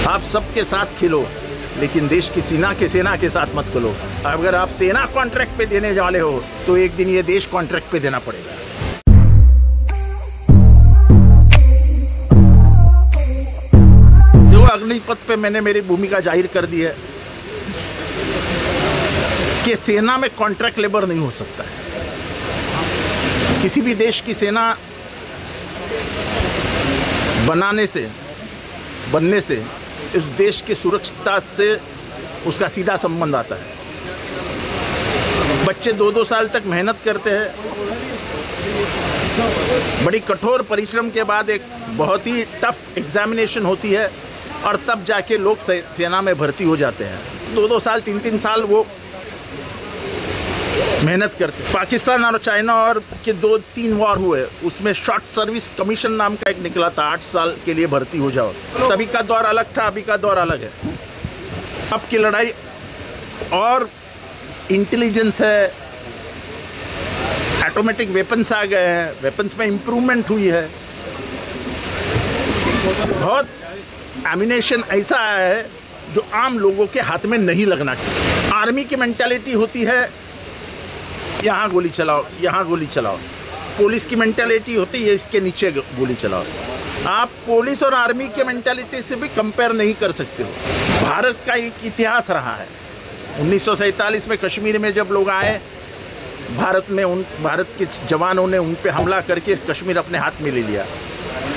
आप सबके साथ खिलो, लेकिन देश की सेना के साथ मत खिलो। अगर आप सेना कॉन्ट्रैक्ट पे देने वाले हो तो एक दिन ये देश कॉन्ट्रैक्ट पे देना पड़ेगा। जो अग्निपथ पे मैंने मेरी भूमिका जाहिर कर दी है कि सेना में कॉन्ट्रैक्ट लेबर नहीं हो सकता है। किसी भी देश की सेना बनने से इस देश की सुरक्षितता से उसका सीधा संबंध आता है। बच्चे 2-2 साल तक मेहनत करते हैं, बड़ी कठोर परिश्रम के बाद एक बहुत ही टफ एग्जामिनेशन होती है और तब जाके लोग सेना में भर्ती हो जाते हैं। 2-2 साल 3-3 साल वो मेहनत करते। पाकिस्तान और चाइना और के 2-3 वॉर हुए, उसमें शॉर्ट सर्विस कमीशन नाम का एक निकला था, 8 साल के लिए भर्ती हो जाओ। तभी का दौर अलग था, अभी का दौर अलग है। अब की लड़ाई और इंटेलिजेंस है, ऑटोमेटिक वेपन्स आ गए हैं, वेपन्स में इम्प्रूवमेंट हुई है, बहुत एमिनेशन ऐसा आया है जो आम लोगों के हाथ में नहीं लगना चाहिए। आर्मी की मेंटालिटी होती है यहाँ गोली चलाओ, यहाँ गोली चलाओ। पुलिस की मेंटालिटी होती है इसके नीचे गोली चलाओ। आप पुलिस और आर्मी के मेंटालिटी से भी कंपेयर नहीं कर सकते हो। भारत का एक इतिहास रहा है। 1947 में कश्मीर में जब लोग आए, भारत के जवानों ने उन पे हमला करके कश्मीर अपने हाथ में ले लिया।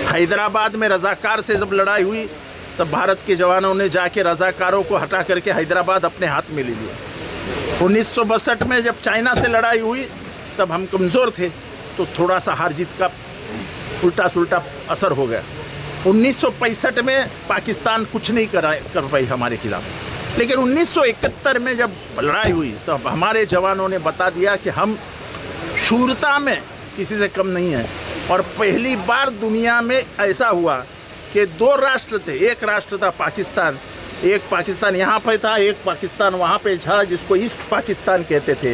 हैदराबाद में रजाकार से जब लड़ाई हुई तब भारत के जवानों ने जाके रजाकारों को हटा करके हैदराबाद अपने हाथ में ले लिया। 1962 में जब चाइना से लड़ाई हुई तब हम कमज़ोर थे तो थोड़ा सा हार जीत का उल्टा सुल्टा असर हो गया। 1965 में पाकिस्तान कुछ नहीं कर पाई हमारे खिलाफ, लेकिन 1971 में जब लड़ाई हुई तब हमारे जवानों ने बता दिया कि हम शूरता में किसी से कम नहीं हैं। और पहली बार दुनिया में ऐसा हुआ कि 2 राष्ट्र थे, एक राष्ट्र था पाकिस्तान, एक पाकिस्तान यहाँ पे था, एक पाकिस्तान वहाँ पे था जिसको ईस्ट पाकिस्तान कहते थे।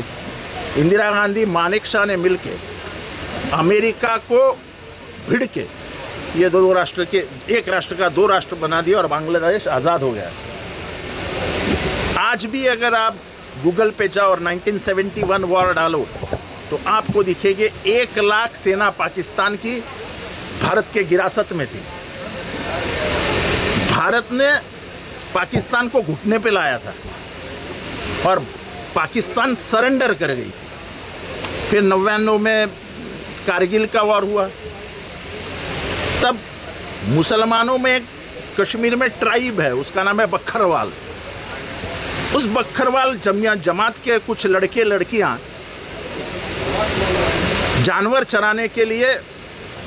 इंदिरा गांधी, मानेक शाह ने मिलके अमेरिका को भिड़ के ये 2 राष्ट्र के एक राष्ट्र का 2 राष्ट्र बना दिया और बांग्लादेश आज़ाद हो गया। आज भी अगर आप गूगल पे जाओ और 1971 वॉर डालो तो आपको दिखेगी 1 लाख सेना पाकिस्तान की भारत के गिरासत में थी। भारत ने पाकिस्तान को घुटने पे लाया था और पाकिस्तान सरेंडर कर गई। फिर 99 में कारगिल का वॉर हुआ, तब मुसलमानों में एक कश्मीर में ट्राइब है, उसका नाम है बखरवाल। उस बखरवाल जमात के कुछ लड़के लड़कियां जानवर चराने के लिए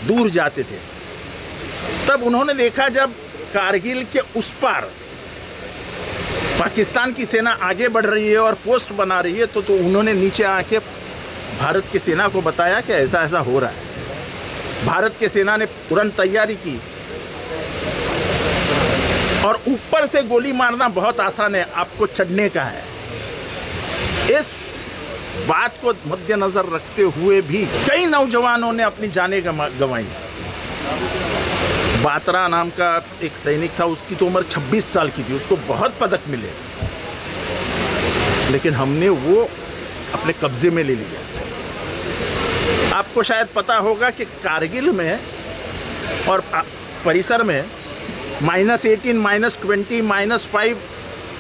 दूर जाते थे। तब उन्होंने देखा जब कारगिल के उस पार पाकिस्तान की सेना आगे बढ़ रही है और पोस्ट बना रही है तो उन्होंने नीचे आके भारत की सेना को बताया कि ऐसा ऐसा हो रहा है। भारत की सेना ने तुरंत तैयारी की और ऊपर से गोली मारना बहुत आसान है, आपको चढ़ने का है। इस बात को मद्देनजर रखते हुए भी कई नौजवानों ने अपनी जानें गंवाई। बात्रा नाम का एक सैनिक था, उसकी तो उम्र 26 साल की थी, उसको बहुत पदक मिले, लेकिन हमने वो अपने कब्जे में ले लिया। आपको शायद पता होगा कि कारगिल में और परिसर में -18, -20, -5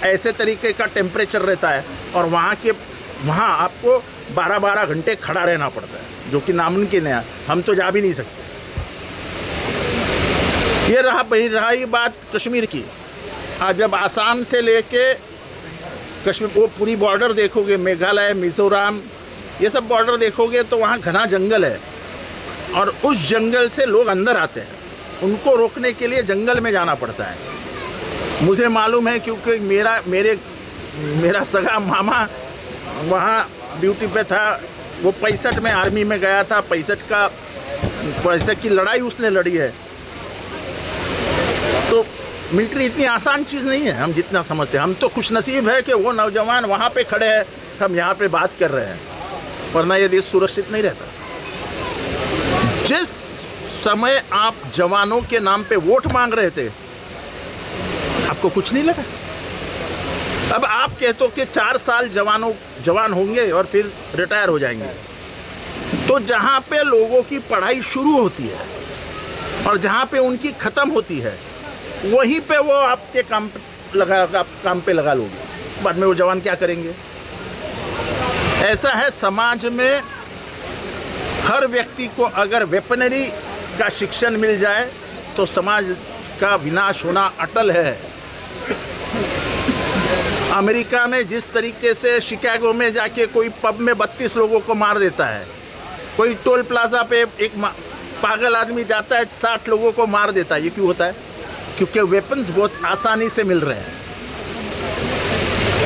ऐसे तरीके का टेम्परेचर रहता है और वहाँ आपको 12-12 घंटे खड़ा रहना पड़ता है, जो कि नामुमकिन है, हम तो जा भी नहीं सकते। ये रहा ही बात कश्मीर की। आज जब आसाम से लेके कश्मीर वो पूरी बॉर्डर देखोगे, मेघालय, मिज़ोरम, ये सब बॉर्डर देखोगे तो वहाँ घना जंगल है और उस जंगल से लोग अंदर आते हैं, उनको रोकने के लिए जंगल में जाना पड़ता है। मुझे मालूम है क्योंकि मेरा सगा मामा वहाँ ड्यूटी पे था, वो 65 में आर्मी में गया था। 65 की लड़ाई उसने लड़ी है। तो मिलिट्री इतनी आसान चीज़ नहीं है हम जितना समझते हैं। हम तो खुशनसीब है कि वो नौजवान वहाँ पे खड़े हैं, हम यहाँ पे बात कर रहे हैं, वरना ये देश सुरक्षित नहीं रहता। जिस समय आप जवानों के नाम पे वोट मांग रहे थे, आपको कुछ नहीं लगा? अब आप कहते हो कि 4 साल जवान होंगे और फिर रिटायर हो जाएंगे। तो जहाँ पे लोगों की पढ़ाई शुरू होती है और जहाँ पे उनकी ख़त्म होती है, वहीं पे वो आपके काम पे लगा लोगे। बाद में वो जवान क्या करेंगे? ऐसा है, समाज में हर व्यक्ति को अगर वेपनरी का शिक्षण मिल जाए तो समाज का विनाश होना अटल है। अमेरिका में जिस तरीके से शिकागो में जाके कोई पब में 32 लोगों को मार देता है, कोई टोल प्लाजा पे एक पागल आदमी जाता है 60 लोगों को मार देता है, ये क्यों होता है? क्योंकि वेपन्स बहुत आसानी से मिल रहे हैं।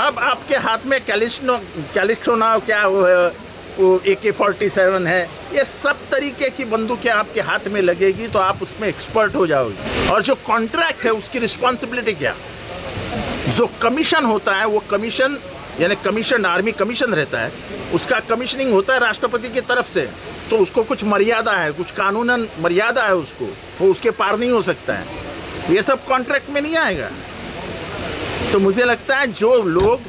अब आपके हाथ में कैलिस्टोना क्या वो AK-47 है, ये सब तरीके की बंदूकें आपके हाथ में लगेगी तो आप उसमें एक्सपर्ट हो जाओगे। और जो कॉन्ट्रैक्ट है उसकी रिस्पॉन्सिबिलिटी क्या? जो कमीशन होता है वो कमीशन यानी कमीशन आर्मी कमीशन रहता है, उसका कमीशनिंग होता है राष्ट्रपति की तरफ से, तो उसको कुछ मर्यादा है, कुछ कानूनन मर्यादा है उसको, वो उसके पार नहीं हो सकता है। ये सब कॉन्ट्रैक्ट में नहीं आएगा। तो मुझे लगता है जो लोग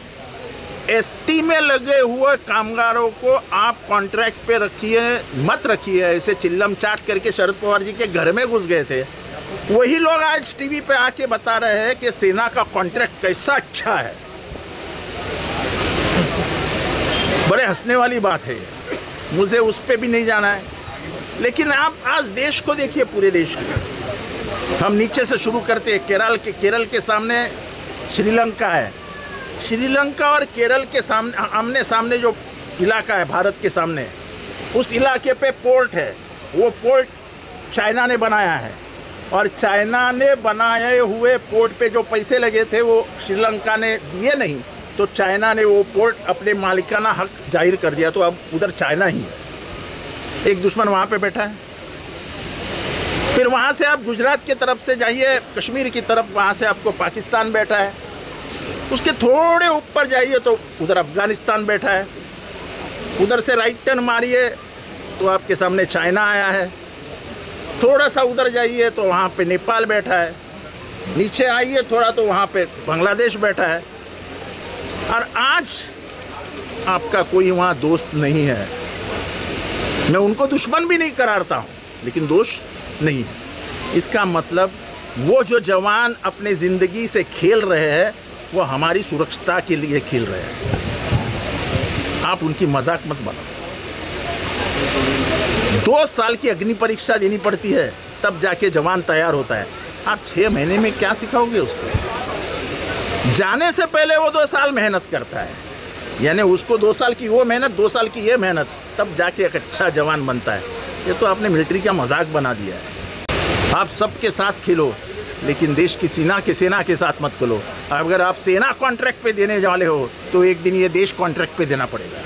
ST में लगे हुए कामगारों को आप कॉन्ट्रैक्ट पे मत रखिए, ऐसे चिल्लम चाट करके शरद पवार जी के घर में घुस गए थे, वही लोग आज टीवी पे आके बता रहे हैं कि सेना का कॉन्ट्रैक्ट कैसा अच्छा है। बड़े हंसने वाली बात है, मुझे उस पे भी नहीं जाना है। लेकिन आप आज देश को देखिए, पूरे देश को हम नीचे से शुरू करते हैं। केरल के सामने श्रीलंका है। श्रीलंका और केरल के सामने आमने सामने जो इलाका है भारत के सामने, उस इलाके पे पोर्ट है। वो पोर्ट चाइना ने बनाया है और चाइना ने बनाए हुए पोर्ट पे जो पैसे लगे थे वो श्रीलंका ने दिए नहीं, तो चाइना ने वो पोर्ट अपने मालिकाना हक जाहिर कर दिया। तो अब उधर चाइना ही है, एक दुश्मन वहाँ पे बैठा है। फिर वहाँ से आप गुजरात की तरफ से जाइए कश्मीर की तरफ, वहाँ से आपको पाकिस्तान बैठा है। उसके थोड़े ऊपर जाइए तो उधर अफ़गानिस्तान बैठा है। उधर से राइट टर्न मारिए तो आपके सामने चाइना आया है। थोड़ा सा उधर जाइए तो वहाँ पे नेपाल बैठा है। नीचे आइए थोड़ा तो वहाँ पे बांग्लादेश बैठा है। और आज आपका कोई वहाँ दोस्त नहीं है। मैं उनको दुश्मन भी नहीं करारता हूँ, लेकिन दोस्त नहीं है। इसका मतलब वो जो जवान अपने ज़िंदगी से खेल रहे हैं वो हमारी सुरक्षा के लिए खेल रहे हैं। आप उनकी मजाक मत बनाओ। 2 साल की अग्नि परीक्षा देनी पड़ती है तब जाके जवान तैयार होता है। आप 6 महीने में क्या सिखाओगे उसको? जाने से पहले वो 2 साल मेहनत करता है, यानी उसको 2 साल की वो मेहनत, 2 साल की ये मेहनत, तब जाके एक अच्छा जवान बनता है। ये तो आपने मिलिट्री का मजाक बना दिया है। आप सबके साथ खेलो, लेकिन देश की सेना के साथ मत खेलो। अगर आप सेना कॉन्ट्रैक्ट पे देने वाले हो तो एक दिन ये देश कॉन्ट्रैक्ट पे देना पड़ेगा।